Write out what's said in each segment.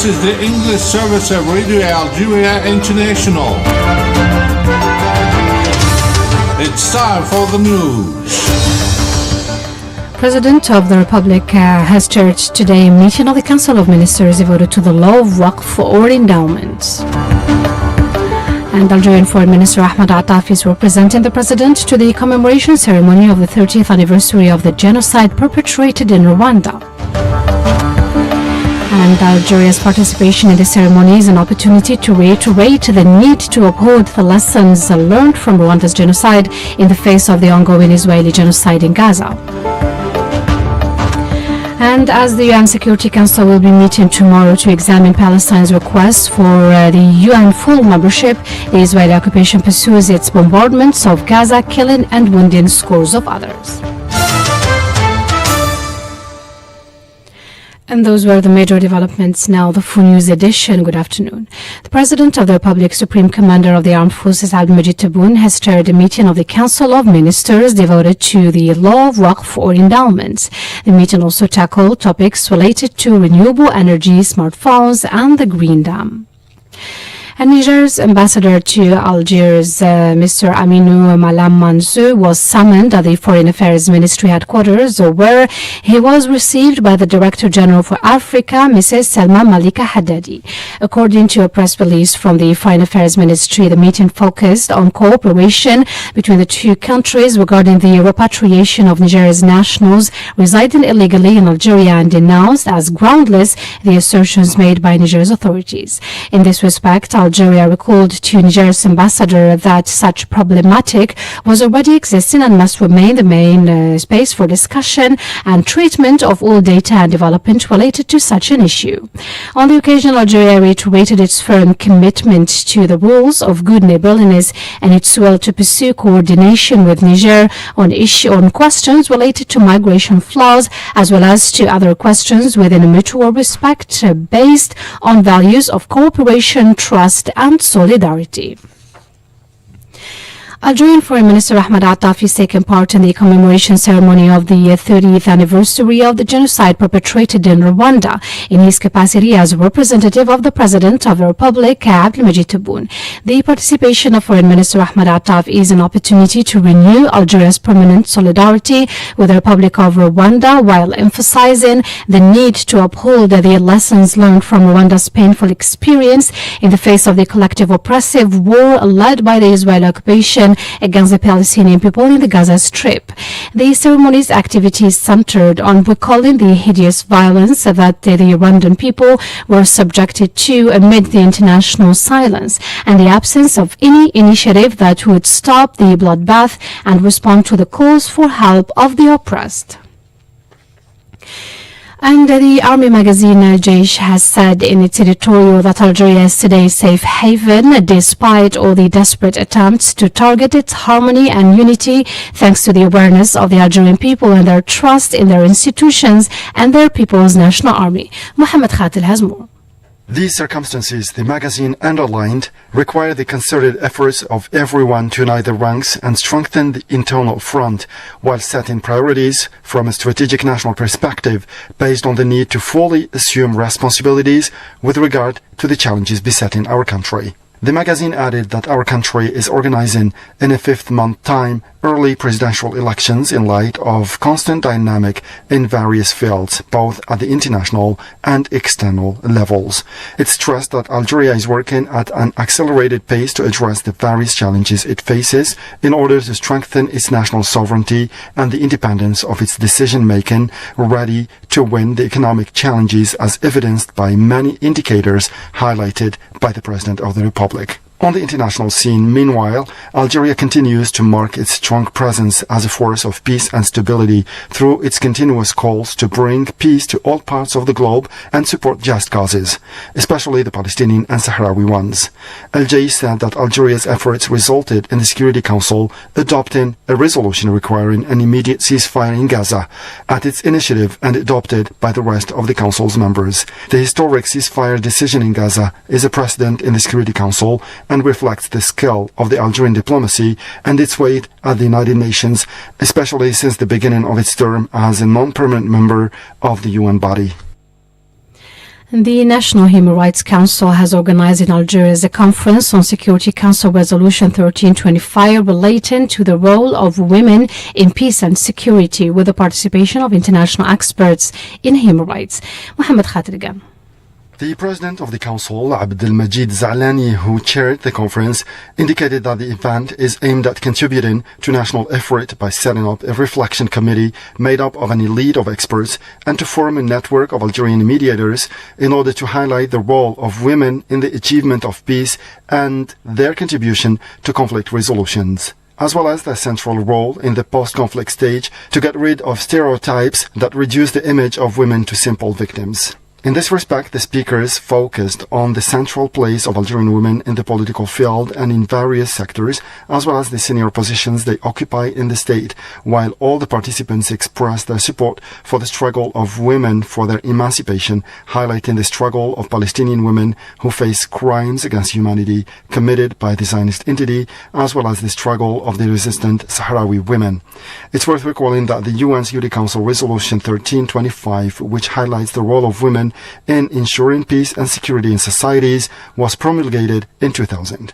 This is the English service of Radio Algeria International. It's time for the news. President of the Republic has chaired today a meeting of the Council of Ministers devoted to the law of Waqf or endowments. And Algerian Foreign Minister Ahmed Attaf is representing the President to the commemoration ceremony of the 30th anniversary of the genocide perpetrated in Rwanda. And Algeria's participation in the ceremony is an opportunity to reiterate the need to uphold the lessons learned from Rwanda's genocide in the face of the ongoing Israeli genocide in Gaza. And as the UN Security Council will be meeting tomorrow to examine Palestine's request for the UN full membership, the Israeli occupation pursues its bombardments of Gaza, killing and wounding scores of others. And those were the major developments. Now the full news edition. Good afternoon. The President of the Republic, Supreme Commander of the Armed Forces, Abdelmajid Tebboune, has chaired a meeting of the Council of Ministers devoted to the law of Waqf or endowments. The meeting also tackled topics related to renewable energy, smartphones, and the Green Dam. And Niger's ambassador to Algiers, Mr. Aminou Malam Mansour, was summoned at the Foreign Affairs Ministry headquarters, where he was received by the Director General for Africa, Mrs. Selma Malika Haddadi. According to a press release from the Foreign Affairs Ministry, the meeting focused on cooperation between the two countries regarding the repatriation of Nigeria's nationals residing illegally in Algeria and denounced as groundless the assertions made by Nigeria's authorities. In this respect, Algeria recalled to Nigeria's ambassador that such problematic was already existing and must remain the main space for discussion and treatment of all data and development related to such an issue. On the occasion, Algeria reiterated its firm commitment to the rules of good neighborliness and its will to pursue coordination with Niger on questions related to migration flows as well as to other questions within a mutual respect based on values of cooperation, trust, and solidarity. Algerian Foreign Minister Ahmed Attaf is taking part in the commemoration ceremony of the 30th anniversary of the genocide perpetrated in Rwanda in his capacity as representative of the President of the Republic, Abdelmajid Tebboune. The participation of Foreign Minister Ahmed Attaf is an opportunity to renew Algeria's permanent solidarity with the Republic of Rwanda while emphasizing the need to uphold the lessons learned from Rwanda's painful experience in the face of the collective oppressive war led by the Israeli occupation against the Palestinian people in the Gaza Strip. The ceremony's activities centered on recalling the hideous violence that the Rwandan people were subjected to amid the international silence and the absence of any initiative that would stop the bloodbath and respond to the calls for help of the oppressed. And the army magazine Jaish has said in its editorial that Algeria is today a safe haven despite all the desperate attempts to target its harmony and unity thanks to the awareness of the Algerian people and their trust in their institutions and their people's national army. Mohamed Khatil has more. These circumstances, the magazine underlined, require the concerted efforts of everyone to unite the ranks and strengthen the internal front, while setting priorities from a strategic national perspective based on the need to fully assume responsibilities with regard to the challenges besetting our country. The magazine added that our country is organizing in a 5-month time early presidential elections in light of constant dynamic in various fields, both at the international and external levels. It stressed that Algeria is working at an accelerated pace to address the various challenges it faces in order to strengthen its national sovereignty and the independence of its decision-making, ready to win the economic challenges as evidenced by many indicators highlighted by the President of the Republic. On the international scene, meanwhile, Algeria continues to mark its strong presence as a force of peace and stability through its continuous calls to bring peace to all parts of the globe and support just causes, especially the Palestinian and Sahrawi ones. Al-Jaish said that Algeria's efforts resulted in the Security Council adopting a resolution requiring an immediate ceasefire in Gaza at its initiative and adopted by the rest of the Council's members. The historic ceasefire decision in Gaza is a precedent in the Security Council and reflects the skill of the Algerian diplomacy and its weight at the United Nations, especially since the beginning of its term as a non-permanent member of the UN body. The National Human Rights Council has organized in Algiers a conference on Security Council Resolution 1325 relating to the role of women in peace and security, with the participation of international experts in human rights. Mohamed Khatirgan. The president of the council, Abdelmajid Zalani, who chaired the conference, indicated that the event is aimed at contributing to national effort by setting up a reflection committee made up of an elite of experts and to form a network of Algerian mediators in order to highlight the role of women in the achievement of peace and their contribution to conflict resolutions, as well as their central role in the post-conflict stage to get rid of stereotypes that reduce the image of women to simple victims. In this respect, the speakers focused on the central place of Algerian women in the political field and in various sectors, as well as the senior positions they occupy in the state, while all the participants expressed their support for the struggle of women for their emancipation, highlighting the struggle of Palestinian women who face crimes against humanity committed by the Zionist entity, as well as the struggle of the resistant Sahrawi women. It's worth recalling that the UN Security Council Resolution 1325, which highlights the role of women in ensuring peace and security in societies, was promulgated in 2000.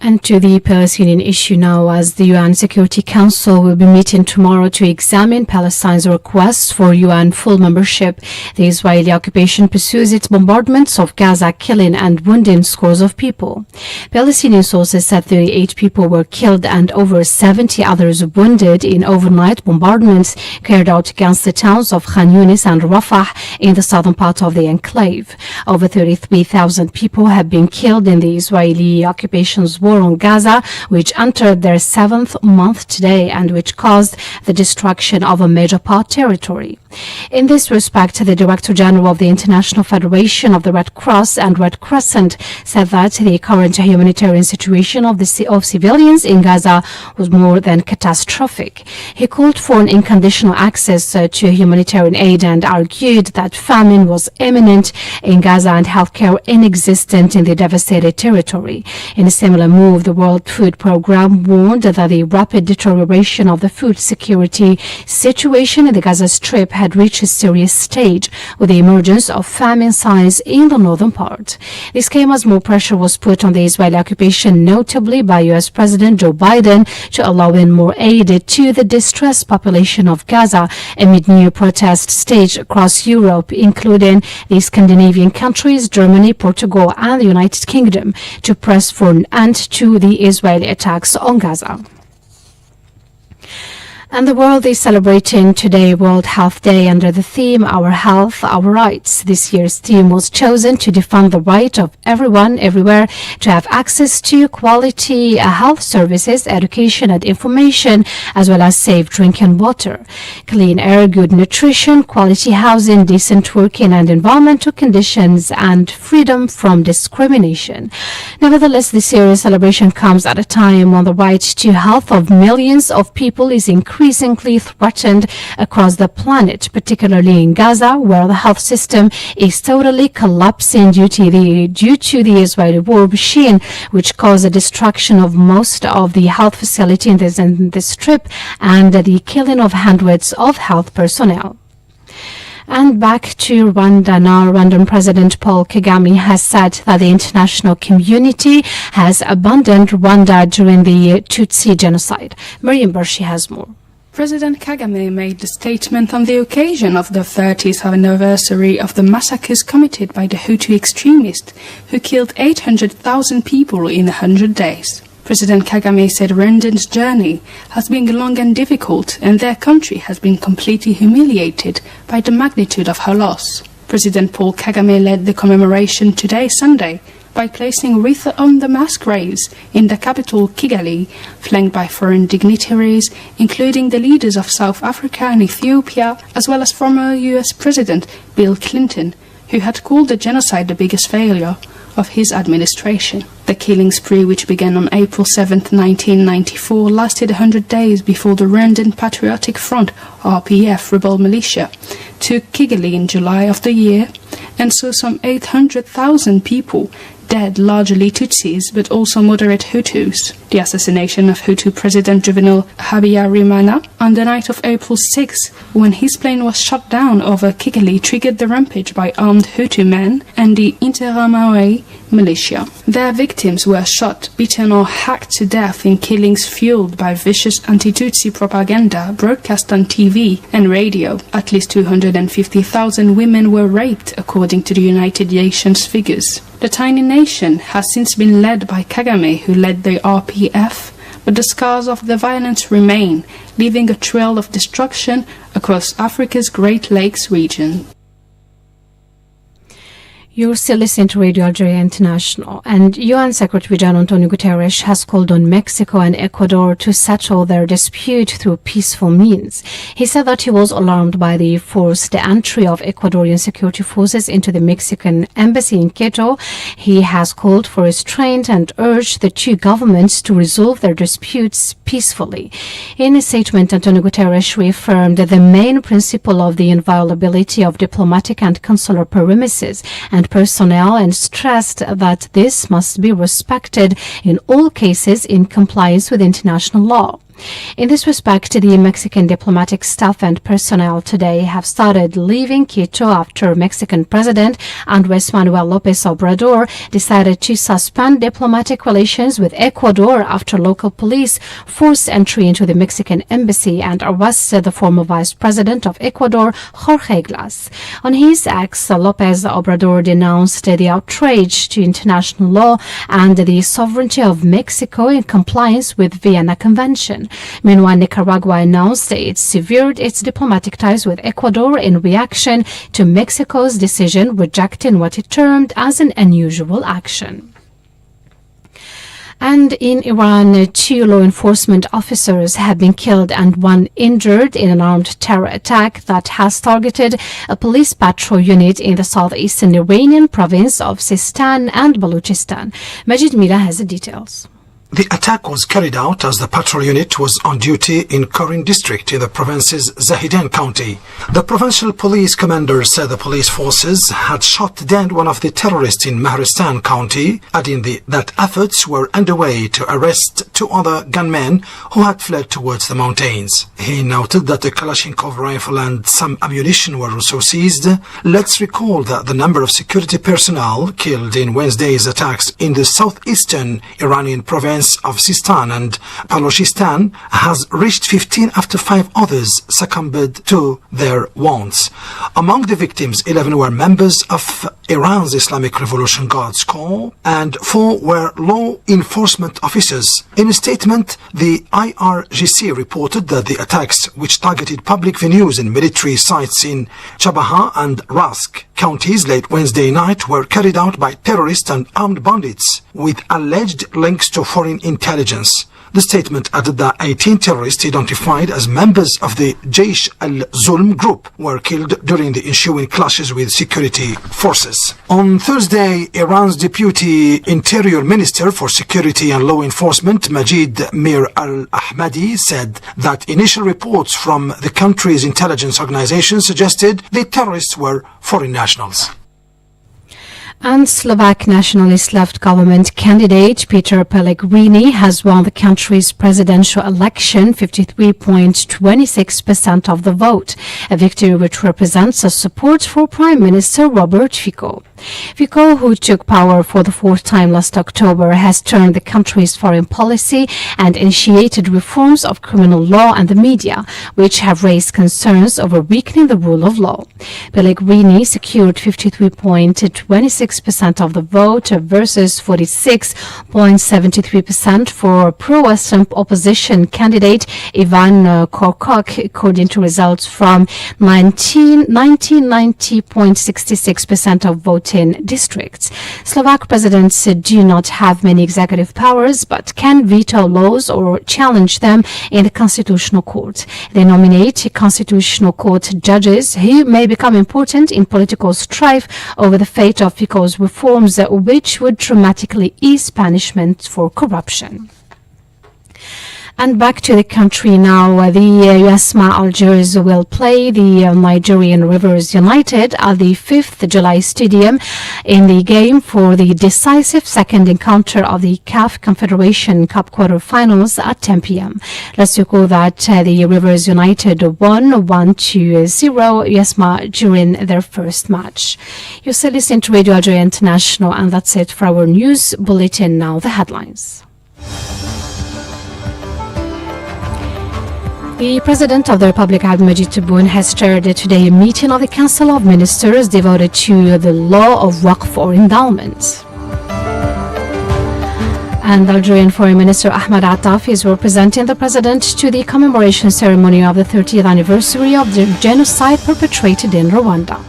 And to the Palestinian issue now, as the UN Security Council will be meeting tomorrow to examine Palestine's requests for UN full membership. The Israeli occupation pursues its bombardments of Gaza, killing and wounding scores of people. Palestinian sources said 38 people were killed and over 70 others wounded in overnight bombardments carried out against the towns of Khan Yunis and Rafah in the southern part of the enclave. Over 33,000 people have been killed in the Israeli occupation's war on Gaza, which entered their 7th month today and which caused the destruction of a major part territory. In this respect, the Director General of the International Federation of the Red Cross and Red Crescent said that the current humanitarian situation of civilians in Gaza was more than catastrophic. He called for an unconditional access to humanitarian aid and argued that famine was imminent in Gaza and healthcare inexistent in the devastated territory. In a similar move, the World Food Programme warned that the rapid deterioration of the food security situation in the Gaza Strip had reached a serious stage with the emergence of famine signs in the northern part. This came as more pressure was put on the Israeli occupation, notably by U.S. President Joe Biden, to allow in more aid to the distressed population of Gaza amid new protests staged across Europe, including the Scandinavian countries, Germany, Portugal, and the United Kingdom, to press for an end to the Israeli attacks on Gaza. And the world is celebrating today World Health Day under the theme Our Health, Our Rights. This year's theme was chosen to defend the right of everyone, everywhere, to have access to quality health services, education and information, as well as safe drinking water, clean air, good nutrition, quality housing, decent working and environmental conditions, and freedom from discrimination. Nevertheless, this year's celebration comes at a time when the right to health of millions of people is increasingly threatened across the planet, particularly in Gaza, where the health system is totally collapsing due to the Israeli war machine, which caused the destruction of most of the health facilities in the Strip and the killing of hundreds of health personnel. And back to Rwanda now. Rwandan President Paul Kagame has said that the international community has abandoned Rwanda during the Tutsi genocide. Miriam Bershi has more. President Kagame made the statement on the occasion of the 30th anniversary of the massacres committed by the Hutu extremists who killed 800,000 people in 100 days. President Kagame said Rwandan's journey has been long and difficult and their country has been completely humiliated by the magnitude of her loss. President Paul Kagame led the commemoration today, Sunday, by placing wreaths on the mass graves in the capital Kigali, flanked by foreign dignitaries, including the leaders of South Africa and Ethiopia, as well as former US President Bill Clinton, who had called the genocide the biggest failure of his administration. The killing spree, which began on April 7, 1994, lasted 100 days before the Rwandan Patriotic Front, RPF rebel militia, took Kigali in July of the year and saw some 800,000 people dead, largely Tutsis, but also moderate Hutus. the assassination of Hutu President Juvenal Habyarimana on the night of April 6, when his plane was shot down over Kigali, triggered the rampage by armed Hutu men and the Interahamwe militia. Their victims were shot, beaten or hacked to death in killings fueled by vicious anti-Tutsi propaganda broadcast on TV and radio. At least 250,000 women were raped, according to the United Nations figures. The tiny nation has since been led by Kagame, who led the RPF, but the scars of the violence remain, leaving a trail of destruction across Africa's Great Lakes region. You're still listening to Radio Algeria International, and UN Secretary General Antonio Guterres has called on Mexico and Ecuador to settle their dispute through peaceful means. He said that he was alarmed by the forced entry of Ecuadorian security forces into the Mexican embassy in Quito. He has called for restraint and urged the two governments to resolve their disputes peacefully. In a statement, Antonio Guterres reaffirmed the main principle of the inviolability of diplomatic and consular premises and personnel, and stressed that this must be respected in all cases in compliance with international law. In this respect, the Mexican diplomatic staff and personnel today have started leaving Quito after Mexican President Andrés Manuel López Obrador decided to suspend diplomatic relations with Ecuador after local police forced entry into the Mexican embassy and arrested the former Vice President of Ecuador, Jorge Glass. On his X, López Obrador denounced the outrage to international law and the sovereignty of Mexico in compliance with Vienna Convention. Meanwhile, Nicaragua announced it severed its diplomatic ties with Ecuador in reaction to Mexico's decision, rejecting what it termed as an unusual action. And in Iran, 2 law enforcement officers have been killed and 1 injured in an armed terror attack that has targeted a police patrol unit in the southeastern Iranian province of Sistan and Balochistan. Majid Mila has the details. The attack was carried out as the patrol unit was on duty in Korin district in the province's Zahidan county. The provincial police commander said the police forces had shot down one of the terrorists in Maharistan county, adding that efforts were underway to arrest 2 other gunmen who had fled towards the mountains. He noted that the Kalashnikov rifle and some ammunition were also seized. Let's recall that the number of security personnel killed in Wednesday's attacks in the southeastern Iranian province of Sistan and Balochistan has reached 15 after 5 others succumbed to their wounds. Among the victims, 11 were members of Iran's Islamic Revolution Guards Corps and 4 were law enforcement officers. In a statement, the IRGC reported that the attacks, which targeted public venues and military sites in Chabaha and Rask counties late Wednesday night, were carried out by terrorists and armed bandits with alleged links to foreign intelligence. The statement added that 18 terrorists identified as members of the Jaish al-Zulm group were killed during the ensuing clashes with security forces. On Thursday, Iran's Deputy Interior Minister for Security and Law Enforcement, Majid Mir al-Ahmadi, said that initial reports from the country's intelligence organization suggested the terrorists were foreign nationals. And Slovak nationalist left government candidate Peter Pellegrini has won the country's presidential election, 53.26% of the vote, a victory which represents a support for Prime Minister Robert Fico. Fico, who took power for the 4th time last October, has turned the country's foreign policy and initiated reforms of criminal law and the media, which have raised concerns over weakening the rule of law. Pellegrini secured 53.26% of the vote versus 46.73% for pro-Western opposition candidate Ivan Korkok, according to results from 90.66% of voting districts. Slovak presidents do not have many executive powers but can veto laws or challenge them in the Constitutional Court. They nominate Constitutional Court judges who may become important in political strife over the fate of Fico's reforms, which would dramatically ease punishment for corruption. And back to the country now. The USMA Algiers will play the Nigerian Rivers United at the 5th July Stadium in the game for the decisive second encounter of the CAF Confederation Cup quarterfinals at 10 p.m. Let's recall that the Rivers United won 1-0 USMA during their first match. You're still listening to Radio Algeria International, and that's it for our news bulletin. Now the headlines. The President of the Republic, Abdelmajid Tebboune, has chaired today a meeting of the Council of Ministers devoted to the law of Waqf or endowment. And Algerian Foreign Minister Ahmed Attaf is representing the President to the commemoration ceremony of the 30th anniversary of the genocide perpetrated in Rwanda.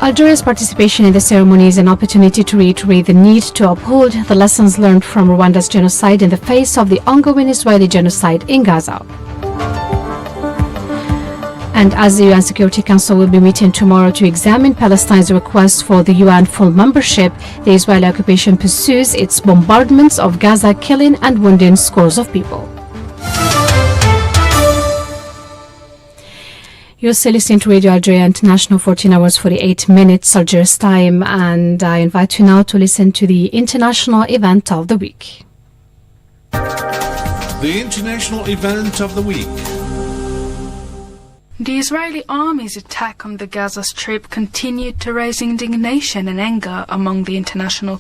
Algeria's participation in the ceremony is an opportunity to reiterate the need to uphold the lessons learned from Rwanda's genocide in the face of the ongoing Israeli genocide in Gaza. And as the UN Security Council will be meeting tomorrow to examine Palestine's request for the UN full membership, the Israeli occupation pursues its bombardments of Gaza, killing and wounding scores of people. You're still listening to Radio Algeria International, 14 hours 48 minutes Algiers time, and I invite you now to listen to the international event of the week. The international event of the week. The Israeli army's attack on the Gaza Strip continued to raise indignation and anger among the international